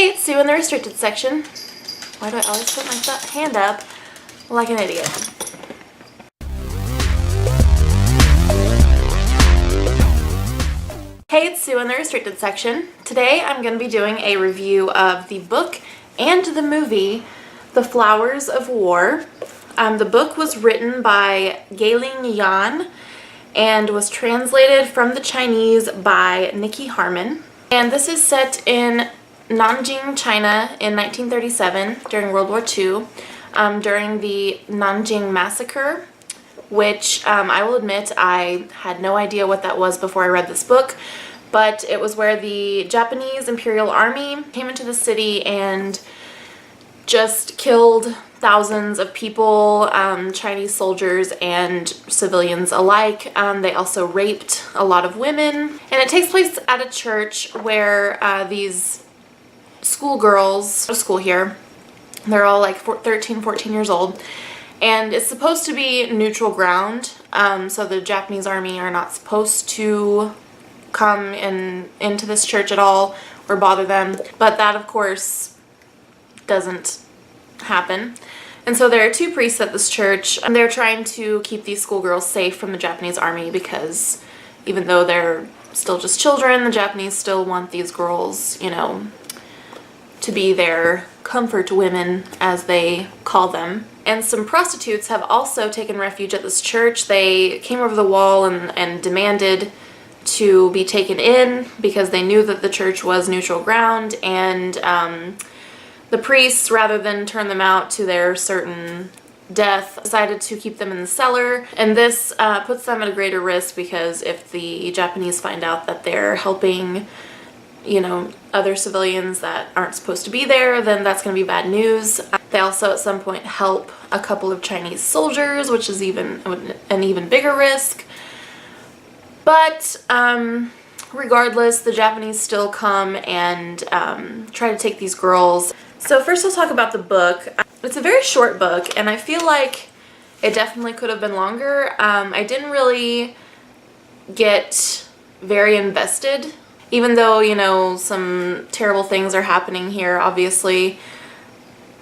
Hey, it's Sue in the restricted section. Why do I always put my hand up like an idiot? Hey, it's Sue in the restricted section. Today I'm going to be doing a review of the book and the movie, The Flowers of War. The book was written by Gailing Yan and was translated from the Chinese by Nikki Harmon. And this is set in Nanjing, China in 1937 during World War II, during the Nanjing Massacre, which I will admit I had no idea what that was before I read this book, but it was where the Japanese Imperial Army came into the city and just killed thousands of people, Chinese soldiers and civilians alike. They also raped a lot of women, and it takes place at a church where these schoolgirls go to school here. They're all like 13, 14 years old, and it's supposed to be neutral ground, so the Japanese army are not supposed to come into this church at all or bother them, but that of course doesn't happen. And so there are two priests at this church, and they're trying to keep these schoolgirls safe from the Japanese army because even though they're still just children, the Japanese still want these girls, you know, to be their comfort women, as they call them. And some prostitutes have also taken refuge at this church. They came over the wall and demanded to be taken in because they knew that the church was neutral ground, and the priests, rather than turn them out to their certain death, decided to keep them in the cellar. And this puts them at a greater risk because if the Japanese find out that they're helping, you know, other civilians that aren't supposed to be there, then that's going to be bad news. They also at some point help a couple of Chinese soldiers, which is an even bigger risk. But regardless, the Japanese still come and try to take these girls. So first let's talk about the book. It's a very short book, and I feel like it definitely could have been longer. I didn't really get very invested. Even though, you know, some terrible things are happening here, obviously,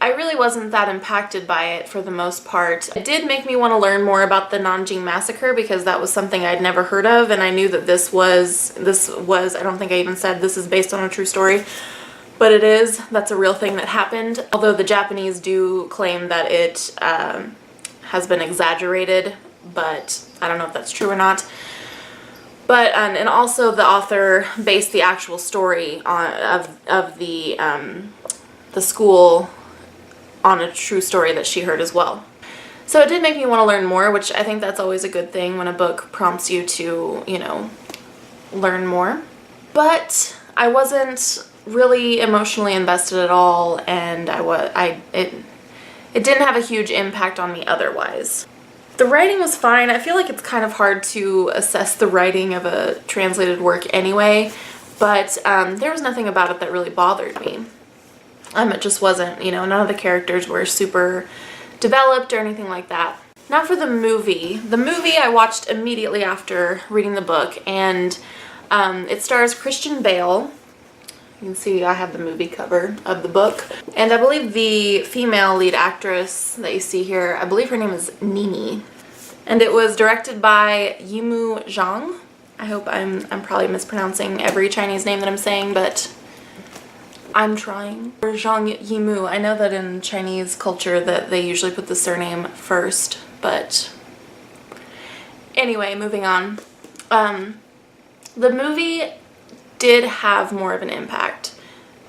I really wasn't that impacted by it for the most part. It did make me want to learn more about the Nanjing Massacre because that was something I'd never heard of, and I knew that this was, I don't think I even said this is based on a true story, but it is. That's a real thing that happened. Although the Japanese do claim that it has been exaggerated, but I don't know if that's true or not. But and also the author based the actual story of the school on a true story that she heard as well. So it did make me want to learn more, which I think that's always a good thing when a book prompts you to, you know, learn more. But I wasn't really emotionally invested at all, and it didn't have a huge impact on me otherwise. The writing was fine. I feel like it's kind of hard to assess the writing of a translated work anyway, but there was nothing about it that really bothered me. It just wasn't, you know, none of the characters were super developed or anything like that. Now for the movie. The movie I watched immediately after reading the book, and it stars Christian Bale. You can see I have the movie cover of the book. And I believe the female lead actress that you see here, I believe her name is Nini. And it was directed by Yimou Zhang. I hope I'm probably mispronouncing every Chinese name that I'm saying, but I'm trying. Or Zhang Yimou. I know that in Chinese culture that they usually put the surname first, but anyway, moving on. The movie did have more of an impact,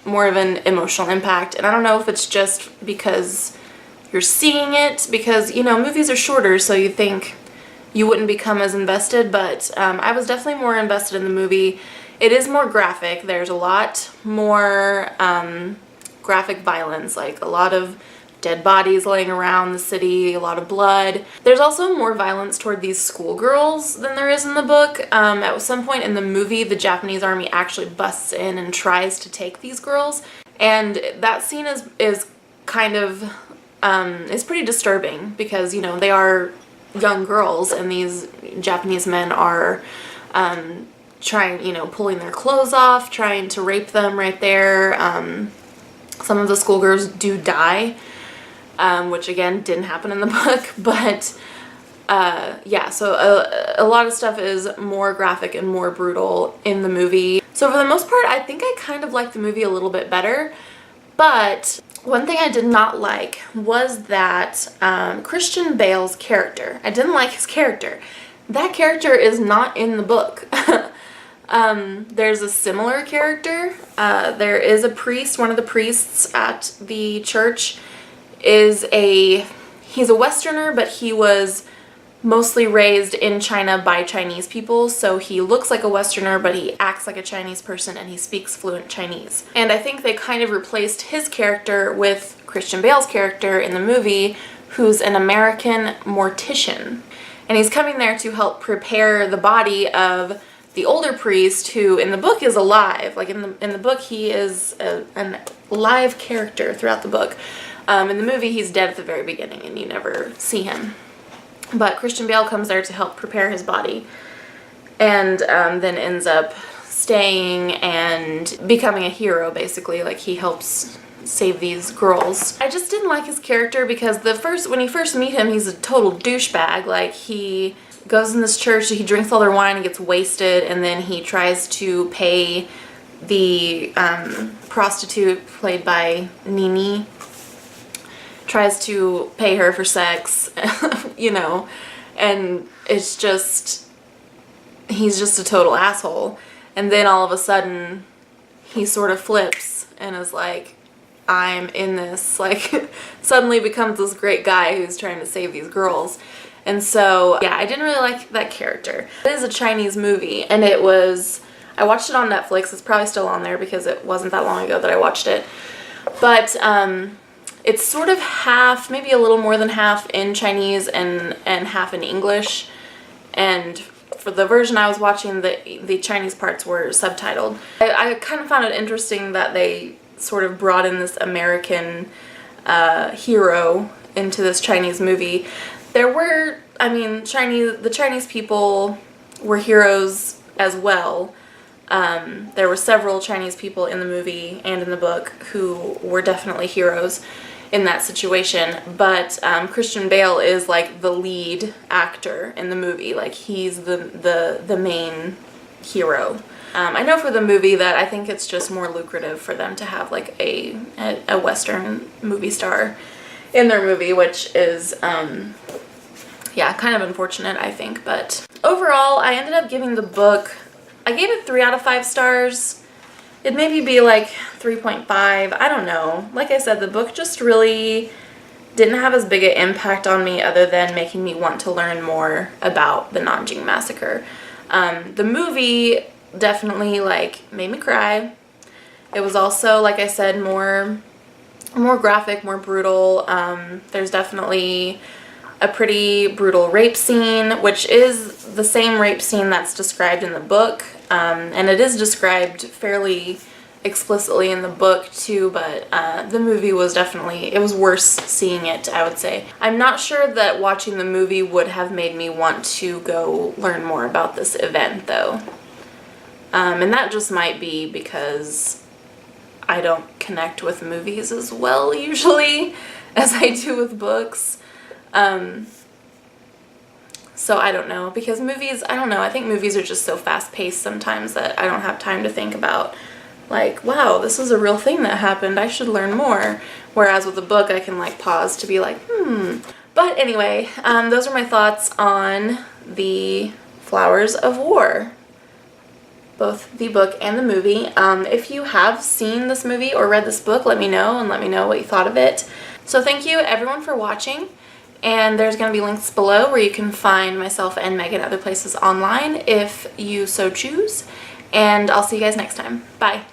more of an emotional impact, and I don't know if it's just because you're seeing it, because, you know, movies are shorter, so you think you wouldn't become as invested, but I was definitely more invested in the movie. It is more graphic. There's a lot more graphic violence, like a lot of dead bodies laying around the city, a lot of blood. There's also more violence toward these schoolgirls than there is in the book. At some point in the movie, the Japanese army actually busts in and tries to take these girls, and that scene is kind of is pretty disturbing because, you know, they are young girls and these Japanese men are trying, you know, pulling their clothes off, trying to rape them right there. Some of the schoolgirls do die, which again didn't happen in the book, but yeah, so a lot of stuff is more graphic and more brutal in the movie. So for the most part, I think I kind of liked the movie a little bit better, but one thing I did not like was that Christian Bale's character. I didn't like his character. That character is not in the book. There's a similar character. There is a priest. One of the priests at the church he's a Westerner, but he was mostly raised in China by Chinese people, so he looks like a Westerner, but he acts like a Chinese person and he speaks fluent Chinese. And I think they kind of replaced his character with Christian Bale's character in the movie, who's an American mortician. And he's coming there to help prepare the body of the older priest, who in the book is alive. Like in the book, he is an live character throughout the book. In the movie, he's dead at the very beginning and you never see him. But Christian Bale comes there to help prepare his body, and then ends up staying and becoming a hero, basically. Like, he helps save these girls. I just didn't like his character because when you first meet him, he's a total douchebag. Like, he goes in this church, he drinks all their wine and gets wasted, and then he tries to pay the prostitute played by Nini, tries to pay her for sex, you know, and it's just, he's just a total asshole. And then all of a sudden, he sort of flips and is like, I'm in this, like, suddenly becomes this great guy who's trying to save these girls. And so, yeah, I didn't really like that character. It is a Chinese movie, and I watched it on Netflix. It's probably still on there because it wasn't that long ago that I watched it. But, it's sort of half, maybe a little more than half in Chinese and half in English. And for the version I was watching, the Chinese parts were subtitled. I kind of found it interesting that they sort of brought in this American hero into this Chinese movie. There were, I mean, the Chinese people were heroes as well. There were several Chinese people in the movie and in the book who were definitely heroes in that situation, but Christian Bale is like the lead actor in the movie. Like, he's the main hero. I know for the movie that I think it's just more lucrative for them to have like a Western movie star in their movie, which is yeah, kind of unfortunate, I think. But overall, I ended up giving the book, I gave it 3 out of 5 stars. It'd maybe be like 3.5, I don't know. Like I said, the book just really didn't have as big an impact on me other than making me want to learn more about the Nanjing Massacre. The movie definitely like made me cry. It was also, like I said, more graphic, more brutal. There's definitely a pretty brutal rape scene, which is the same rape scene that's described in the book. And it is described fairly explicitly in the book too, but the movie was definitely, it was worse seeing it, I would say. I'm not sure that watching the movie would have made me want to go learn more about this event though. And that just might be because I don't connect with movies as well usually as I do with books. So I don't know, because movies, I don't know, I think movies are just so fast-paced sometimes that I don't have time to think about, like, wow, this is a real thing that happened, I should learn more. Whereas with a book, I can, like, pause to be like, But anyway, those are my thoughts on The Flowers of War. Both the book and the movie. If you have seen this movie or read this book, let me know, and let me know what you thought of it. So thank you, everyone, for watching. And there's going to be links below where you can find myself and Megan other places online if you so choose. And I'll see you guys next time. Bye.